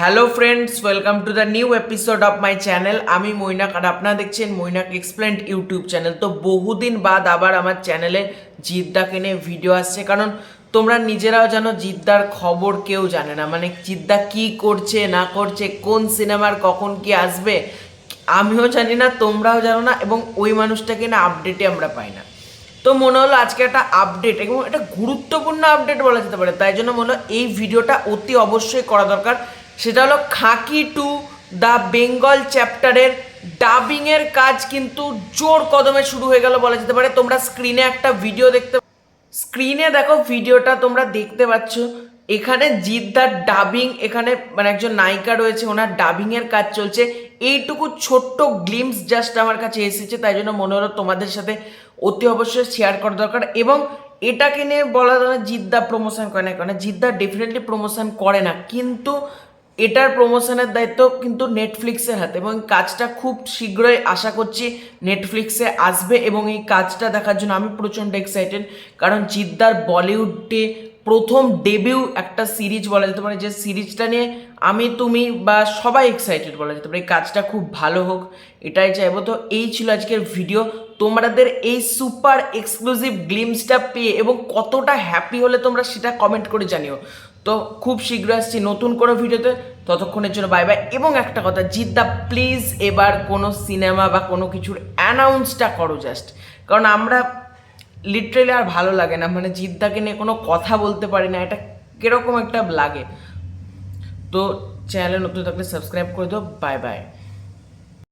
Hello friends, welcome to the new episode of my channel. আমি মৈনাক আর আপনারা দেখছেন Mainak explained YouTube channel. তো বহুদিন বাদ আবার আমার চ্যানেলে জিদ্দাকে নিয়ে ভিডিও আসছে, কারণ তোমরা নিজেরাও জানো জিদ্দার খবর কেউ জানে না। মানে জিদ্দা কি করছে না করছে, কোন সিনেমার কখন কি আসবে আমিও জানি না, তোমরাও জানো না, এবং ওই মানুষটাকে না আপডেটে আমরা পাই না। তো মনে হলো আজকে একটা আপডেট, এবং এটা গুরুত্বপূর্ণ আপডেট বলা যেতে পারে, তাই জন্য মনে হলো এই ভিডিওটা অতি অবশ্যই করা দরকার। সেটা হলো খাকি টু দ্য বেঙ্গল চ্যাপ্টারের ডাবিংয়ের কাজ কিন্তু জোর কদমে শুরু হয়ে গেল বলা যেতে পারে। তোমরা স্ক্রিনে একটা ভিডিও স্ক্রিনে দেখো, ভিডিওটা তোমরা দেখতে পাচ্ছ। এখানে জিদ্দার ডাবিং, এখানে মানে একজন নায়িকা রয়েছে, ওনার ডাবিংয়ের কাজ চলছে। এইটুকু ছোট্ট গ্লিমস জাস্ট আমার কাছে এসেছে, তাই জন্য মনে হলো তোমাদের সাথে অতি অবশ্যই শেয়ার করা দরকার। এবং এটাকে নিয়ে বলা যায় জিদ্দা প্রমোশন করে না, কারণ জিদ্দা ডেফিনেটলি প্রমোশন করে না, কিন্তু এটার প্রমোশনের দায়িত্ব কিন্তু নেটফ্লিক্সের হাতে, এবং কাজটা খুব শীঘ্রই আশা করছি নেটফ্লিক্সে আসবে। এবং এই কাজটা দেখার জন্য আমি প্রচণ্ড এক্সাইটেড, কারণ জিদ্দার বলিউডে প্রথম ডেবিউ একটা সিরিজ বলা যেতে পারে, যে সিরিজটা নিয়ে আমি তুমি বা সবাই এক্সাইটেড বলা যেতে পারে। এই কাজটা খুব ভালো হোক এটাই চাইবো। তো এই ছিল আজকের ভিডিও। তোমাদের এই সুপার এক্সক্লুসিভ গ্লিমসটা পেয়ে এবং কতটা হ্যাপি হলে তোমরা সেটা কমেন্ট করে জানিও। তো খুব শীঘ্র আসছি নতুন কোনো ভিডিওতে, ততক্ষণের জন্য বাই বাই। এবং একটা কথা, জিদ্দা প্লিজ এবার কোনো সিনেমা বা কোনো কিছুর অ্যানাউন্সটা করো জাস্ট, কারণ আমরা লিটারেলি আর ভালো লাগে না, মানে জিদ্দাকে নিয়ে কোনো কথা বলতে পারি না, এটা কিরকম একটা লাগে। তো চ্যানেলে নতুন থাকলে সাবস্ক্রাইব করে দাও। Bye bye.